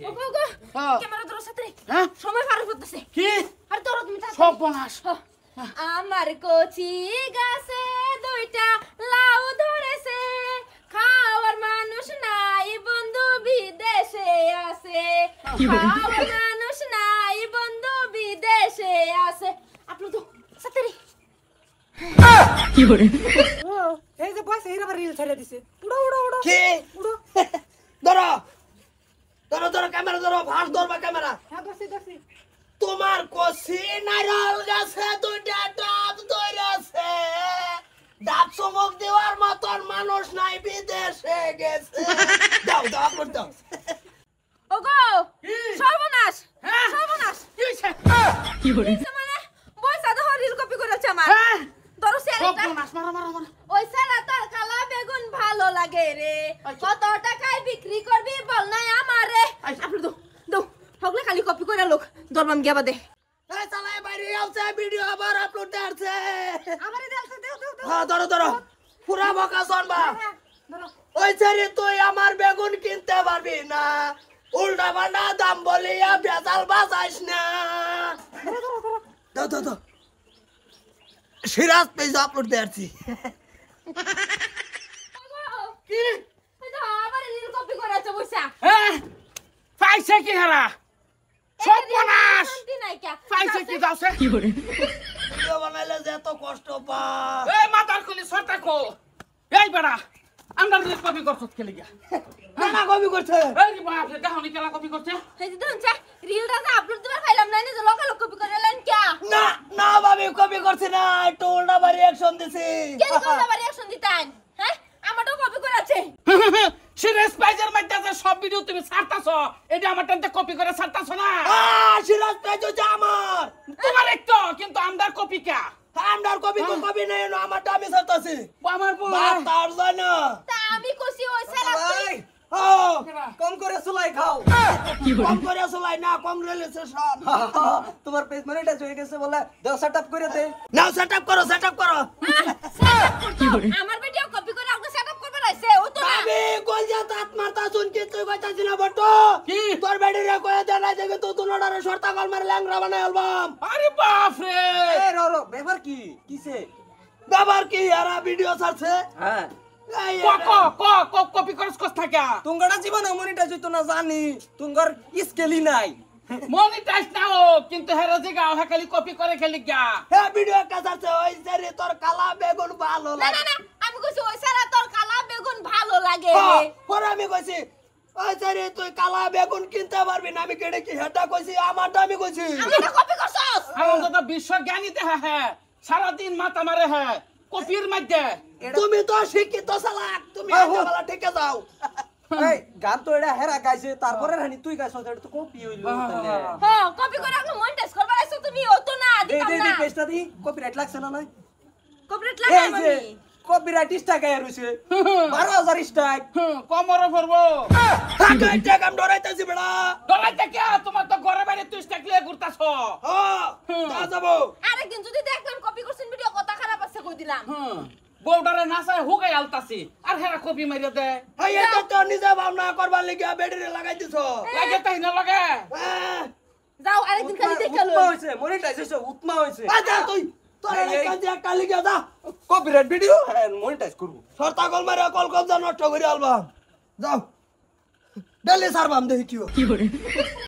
ওগো ওগো ক্যামেরা ধরো সাথে হ্যাঁ সময় পার করতেছে কি আর ধরো তুমি সব বনাস আমার কচি গাছে দুইটা লাউ ধরেছে খাওয়ার মানুষ নাই বন্ধু বিদেশে আছে খাওয়ার মানুষ নাই বন্ধু বিদেশে আছে আপনি তো সাথে কি করে এই যে বস এর আবার রিল ছেড়ে দিছে উড়ো উড়ো উড়ো কি উড়ো ধরো ধরো ধরো ক্যামেরা ধরো ফাঁস ধরবা ক্যামেরা হ্যাঁ দছি তোমার কচি নারল গাছে দুইটা ডাব ধরেছে ডাব চমক দেওয়ার মতন মানুষ নাই বিদেশে গেছে দাও দাও আপলোড দাও ওগো সর্বনাশ হ্যাঁ সর্বনাশ কি হইছে কি মানে বইসা তো রিল কপি করেছে আমার হ্যাঁ ধরো সব স্যারটা বনাস মারো মারো মারো ওই সারা তোর কালা বেগুন ভালো লাগে রে কত টাকায় বিক্রি করবি বল না আমারে আপনি তো দাও হগলে খালি কপি করে লোক দরবাম গিয়া বাদে এই চালাই বাইরে আলছে ভিডিও আবার আপলোড করছে আমারে দেলছে দেও হ্যাঁ ধরো ধরো পুরা বকা শোনবা ধরো ওই ছেড়ে তুই আমার বেগুন কিনতে পারবি না উল্টা পাল্টা দাম বলিয়া বেজাল বাজাইস না দাও দাও দাও সিরাজ পেজ আপলোড দিয়েছি কি এই তো আবার রিল কপি করেছে বইসা হ্যাঁ পাইছে কি হারা সব বনাস শান্তি নাই কে পাইছে কি দাওছে কি করে ভিডিও বানাইলে যে এত কষ্ট পা এই মাথার খুলি সরটা কো এই বড়া আমরা রিল কপি করছস কে লাগিয়া না কপি করছে এই বাপ রে কাহনি কেলা কপি করছে এই যে দেখছ রিলটা যে আপলোড দিবার পাইলাম না যে লোকাল কপি করেলেন কে না না ভাবি কপি করছি না একটু উল্টা বাড়ি অ্যাকশন দিছি কে কোন আবার রিঅ্যাকশন দিতেন হ্যাঁ আমারও কপি করেছে সিরিয়াস পেজের মধ্যে যে সব ভিডিও তুমি ছাড়তাছো এটা আমার টানতে কপি করে ছাড়তাছো না সিরাজ পেজ হচ্ছে আমার তোমার একটু কিন্তু আমদার কপি কা আমদার কপি তো কপি নেই না আমারটা আমি ছাড়তাছি আমার বউ বাপ তার জন্য তা আমি কইছি ওই সারা ভাই কম করে চুলাই খাও কম করে চলাই না কম রেলেছে সব তোমার পেজ মনিটাইজ হয়ে গেছে বলে দাও সেটআপ করে দে নাও সেটআপ করো আমার ভিডিও কপি করে আপনি সেটআপ করবে রাইছে ও তো না আমি কইয়া তাত মারতা শুন কি তুই কইতাছিস না বটো কি তোর বেডি রে কইয়া দে না দেখে তো তুলনারে শর্তা কল মার ল্যাংরা বানাই অ্যালবাম আরে বাপ রে এই রো ব্যাপার কি কিসে বাবার কি আরা ভিডিও ছাড়ছে হ্যাঁ কপি করছ কস থাকা তুঙ্গড়া জীবন মনিটাইজ হইতো না জানি তুঙ্গর স্কেলই নাই মনিটাইজ নাও কিন্তু হেরা জায়গা খালি কপি করে খেলি গা হে ভিডিও একটা ছাড়ছে ওই সেরি তোর কালা বেগুন ভালো না লাগে না না আমি কইছি ওই সারা তোর কালা বেগুন ভালো লাগে পরে আমি কইছি ওই সেরি তুই কালা বেগুন কিনতে পারবি না আমি কেডে কি হেটা কইছি আমারটা আমি কইছি আমারটা কপি করছস আমার দাদা বিশ্ব জ্ঞানী দেহা হ্যাঁ সারা দিন মাথা মারে হ্যাঁ কপির মধ্যে তুমি তো শিক্ষিত চালাক তুমি আজকাল ঠিকই যাও এই গান তো এটা হেরা গাইছে তারপরে রানি তুই গাইছ এটা তো কপি হইলো তাহলে হ্যাঁ কপি করে আপনি মনিটাইজ করবে রাইছো তুমি ও তো না দে দিতাম দে না দে পেজটা দি কপিরাইট লাগছে না নয় কপিরাইট লাগাই এই যে আমি কপিরাইট স্ট্রাইক আয়া রইছে 12000 স্ট্রাইক কমরে ভরবো এটা কাম ডরাইতাছি বেড়া ডরাইতে কে তোমার তো ঘরে বাইরে তুই স্টেকলে ঘুরতাছ যা যাবো আরেকদিন যদি দেখলাম কপি করছেন ভিডিও কথা খারাপ আছে কই দিলাম বউডারে নাচায় হুকাই আলতাছি আর হেরা কপি মাইরা দে এই এটা তো নিজে ভাবনা করবার লাগি বেডরে লাগাই দিছো লাগে তাই না লাগে যাও আরেকদিন খালি দেখে উৎমা হইছে মনিটাইজ হইছে উৎমা হইছে আচ্ছা তুই তোর কাছে একটা লিখে যা কপিরাইট ভিডিও মনিটাইজ করব শর্তা কল মারে কল কল যা নষ্ট করে আলবাম যাও ডেলি সারবাম দেখি কি